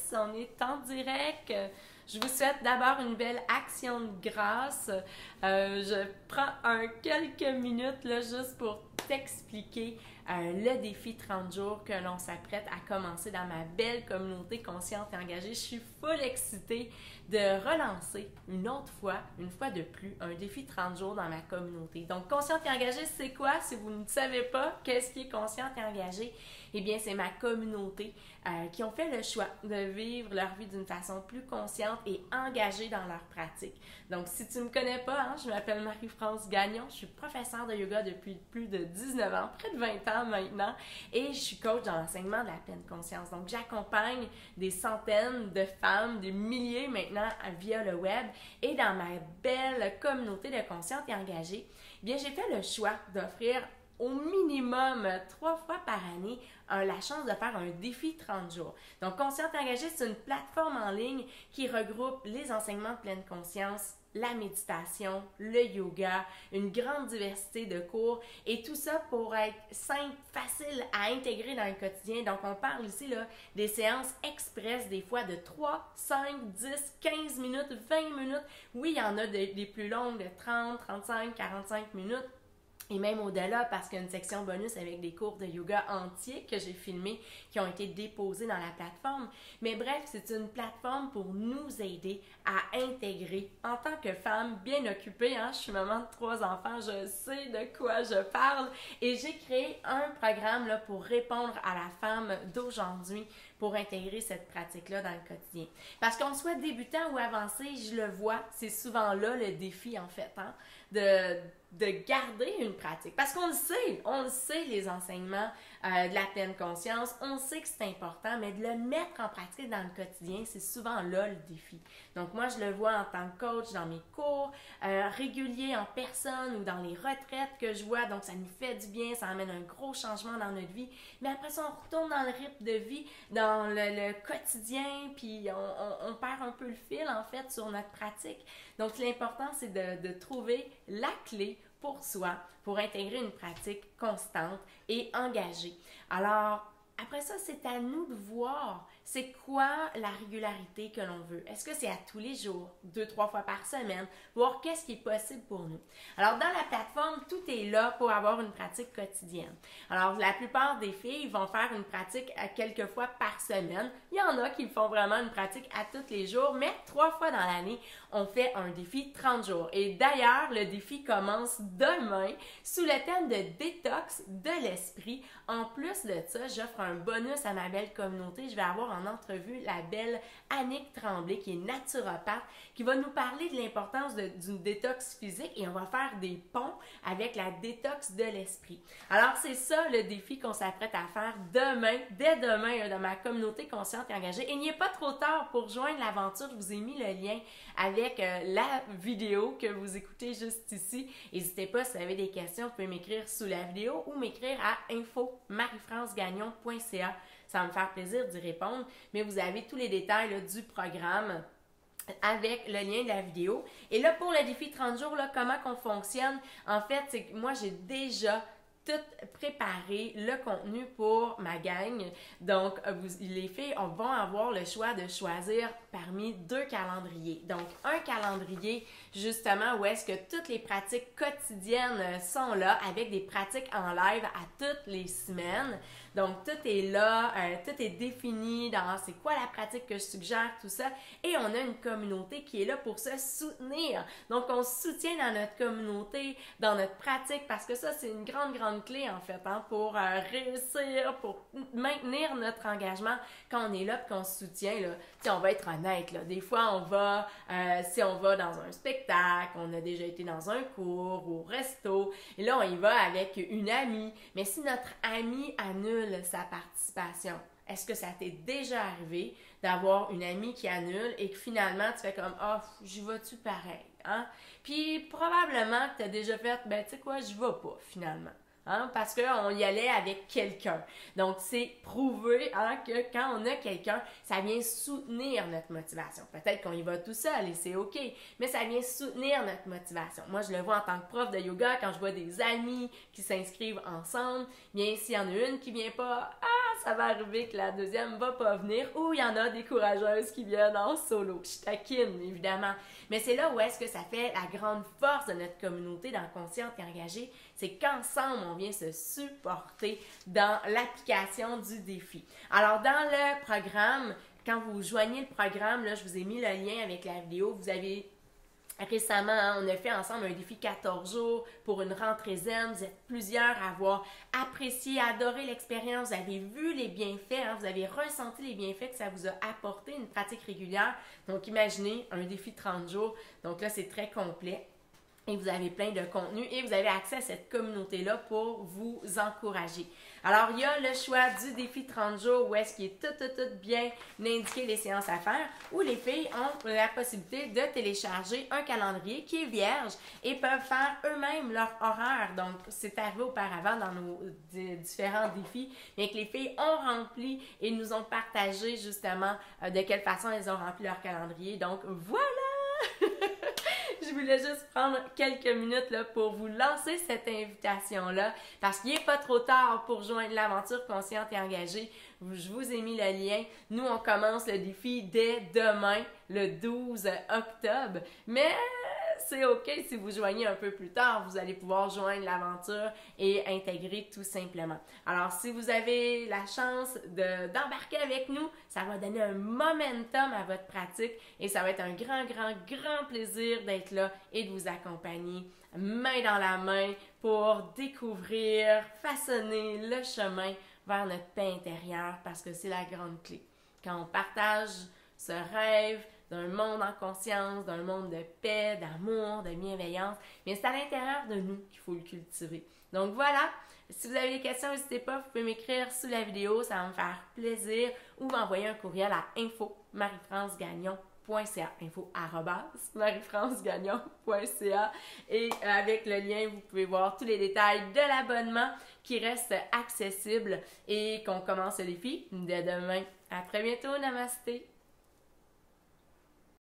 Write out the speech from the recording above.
Yes, on est en direct. Je vous souhaite d'abord une belle action de grâce. Je prends quelques minutes là, juste pour t'expliquer le défi 30 jours que l'on s'apprête à commencer dans ma belle communauté consciente et engagée. Je suis full excitée de relancer une fois de plus, un défi 30 jours dans ma communauté. Donc, consciente et engagée, c'est quoi? Si vous ne savez pas qu'est-ce qui est consciente et engagée, eh bien, c'est ma communauté qui ont fait le choix de vivre leur vie d'une façon plus consciente et engagée dans leur pratique. Donc, si tu ne me connais pas, hein, je m'appelle Marie-France Gagnon, je suis professeure de yoga depuis plus de 19 ans, près de 20 ans maintenant, et je suis coach dans l'enseignement de la pleine conscience. Donc, j'accompagne des centaines de femmes, des milliers maintenant via le web, et dans ma belle communauté de conscientes et engagées, eh bien, j'ai fait le choix d'offrir au minimum 3 fois par année la chance de faire un défi 30 jours. Donc, Consciente et engagée, c'est une plateforme en ligne qui regroupe les enseignements de pleine conscience, la méditation, le yoga, une grande diversité de cours et tout ça pour être simple, facile à intégrer dans le quotidien. Donc, on parle ici là, des séances express, des fois de 3, 5, 10, 15 minutes, 20 minutes. Oui, il y en a des plus longues de 30, 35, 45 minutes. Et même au-delà, parce qu'il y a une section bonus avec des cours de yoga entiers que j'ai filmés, qui ont été déposés dans la plateforme. Mais bref, c'est une plateforme pour nous aider à intégrer, en tant que femme bien occupée, hein, je suis maman de 3 enfants, je sais de quoi je parle, et j'ai créé un programme là, pour répondre à la femme d'aujourd'hui, pour intégrer cette pratique-là dans le quotidien. Parce qu'on soit débutant ou avancé, je le vois, c'est souvent là le défi en fait, hein, de garder une pratique. Parce qu'on le sait les enseignements de la pleine conscience, on sait que c'est important, mais de le mettre en pratique dans le quotidien, c'est souvent là le défi. Donc moi, je le vois en tant que coach dans mes cours réguliers en personne ou dans les retraites que je vois, donc ça nous fait du bien, ça amène un gros changement dans notre vie. Mais après ça, on retourne dans le rythme de vie, dans le quotidien, puis on perd un peu le fil en fait sur notre pratique. Donc l'important, c'est de trouver la clé pour soi, pour intégrer une pratique constante et engagée. Alors, après ça, c'est à nous de voir c'est quoi la régularité que l'on veut. Est-ce que c'est à tous les jours, 2-3 fois par semaine, voir qu'est-ce qui est possible pour nous. Alors, dans la plateforme, tout est là pour avoir une pratique quotidienne. Alors, la plupart des filles vont faire une pratique à quelques fois par semaine. Il y en a qui font vraiment une pratique à tous les jours, mais 3 fois dans l'année, on fait un défi 30 jours. Et d'ailleurs, le défi commence demain sous le thème de détox de l'esprit. En plus de ça, j'offre un bonus à ma belle communauté. Je vais avoir en entrevue la belle Annick Tremblay, qui est naturopathe, qui va nous parler de l'importance d'une détox physique et on va faire des ponts avec la détox de l'esprit. Alors, c'est ça le défi qu'on s'apprête à faire demain, dès demain, dans ma communauté consciente et engagée. Et il n'y est pas trop tard pour rejoindre l'aventure. Je vous ai mis le lien avec la vidéo que vous écoutez juste ici. N'hésitez pas, si vous avez des questions, vous pouvez m'écrire sous la vidéo ou m'écrire à info-mariefrancegagnon.ca. Ça va me faire plaisir d'y répondre, mais vous avez tous les détails là, du programme avec le lien de la vidéo. Et là, pour le défi 30 jours, là, comment qu'on fonctionne, en fait, c'est que moi, j'ai déjà tout préparé le contenu pour ma gang. Donc, les filles vont avoir le choix de choisir parmi 2 calendriers. Donc, un calendrier, justement, où est-ce que toutes les pratiques quotidiennes sont là, avec des pratiques en live à toutes les semaines. Donc, tout est là, tout est défini dans c'est quoi la pratique que je suggère, tout ça. Et on a une communauté qui est là pour se soutenir. Donc, on se soutient dans notre communauté, dans notre pratique, parce que ça, c'est une grande clé, en fait, hein, pour réussir, pour maintenir notre engagement quand on est là et qu'on se soutient. Là. T'sais, on va être honnête. Là. Des fois, on va, si on va dans un spectacle, on a déjà été dans un cours, au resto, et là, on y va avec une amie. Mais si notre amie annule sa participation, est-ce que ça t'est déjà arrivé d'avoir une amie qui annule et que finalement tu fais comme « Ah, j'y vas-tu pareil? Hein? » Puis probablement que tu as déjà fait « Ben, tu sais quoi, j'y vais pas finalement. » Hein? Parce qu'on y allait avec quelqu'un. Donc, c'est prouvé hein, que quand on a quelqu'un, ça vient soutenir notre motivation. Peut-être qu'on y va tout seul et c'est OK, mais ça vient soutenir notre motivation. Moi, je le vois en tant que prof de yoga, quand je vois des amis qui s'inscrivent ensemble, bien, s'il y en a une qui vient pas, ah, ça va arriver que la deuxième va pas venir ou il y en a des courageuses qui viennent en solo. Je taquine, évidemment. Mais c'est là où est-ce que ça fait la grande force de notre communauté dans Consciente et Engagée, c'est qu'ensemble, on vient se supporter dans l'application du défi. Alors, dans le programme, quand vous joignez le programme, là, je vous ai mis le lien avec la vidéo, vous avez récemment, on a fait ensemble un défi 14 jours pour une rentrée zen. Vous êtes plusieurs à avoir apprécié, adoré l'expérience. Vous avez vu les bienfaits, vous avez ressenti les bienfaits que ça vous a apporté une pratique régulière. Donc, imaginez un défi 30 jours. Donc là, c'est très complet. Et vous avez plein de contenu et vous avez accès à cette communauté-là pour vous encourager. Alors, il y a le choix du défi 30 jours où est-ce qu'il est tout bien indiqué les séances à faire, où les filles ont la possibilité de télécharger un calendrier qui est vierge et peuvent faire eux-mêmes leur horaire. Donc, c'est arrivé auparavant dans nos différents défis, mais que les filles ont rempli et nous ont partagé justement de quelle façon elles ont rempli leur calendrier. Donc, voilà! Je voulais juste prendre quelques minutes là, pour vous lancer cette invitation-là parce qu'il n'est pas trop tard pour joindre l'aventure Consciente et Engagée. Je vous ai mis le lien. Nous, on commence le défi dès demain, le 12 octobre. Mais c'est OK si vous joignez un peu plus tard. Vous allez pouvoir joindre l'aventure et intégrer tout simplement. Alors, si vous avez la chance d'embarquer avec nous, ça va donner un momentum à votre pratique et ça va être un grand plaisir d'être là et de vous accompagner main dans la main pour découvrir, façonner le chemin vers notre paix intérieure parce que c'est la grande clé. Quand on partage ce rêve d'un monde en conscience, d'un monde de paix, d'amour, de bienveillance, mais c'est à l'intérieur de nous qu'il faut le cultiver. Donc voilà, si vous avez des questions, n'hésitez pas, vous pouvez m'écrire sous la vidéo, ça va me faire plaisir, ou m'envoyer un courriel à info@mariefrancegagnon.ca info@mariefrancegagnon.ca et avec le lien, vous pouvez voir tous les détails de l'abonnement qui reste accessible et qu'on commence le défi dès demain. À très bientôt, namasté!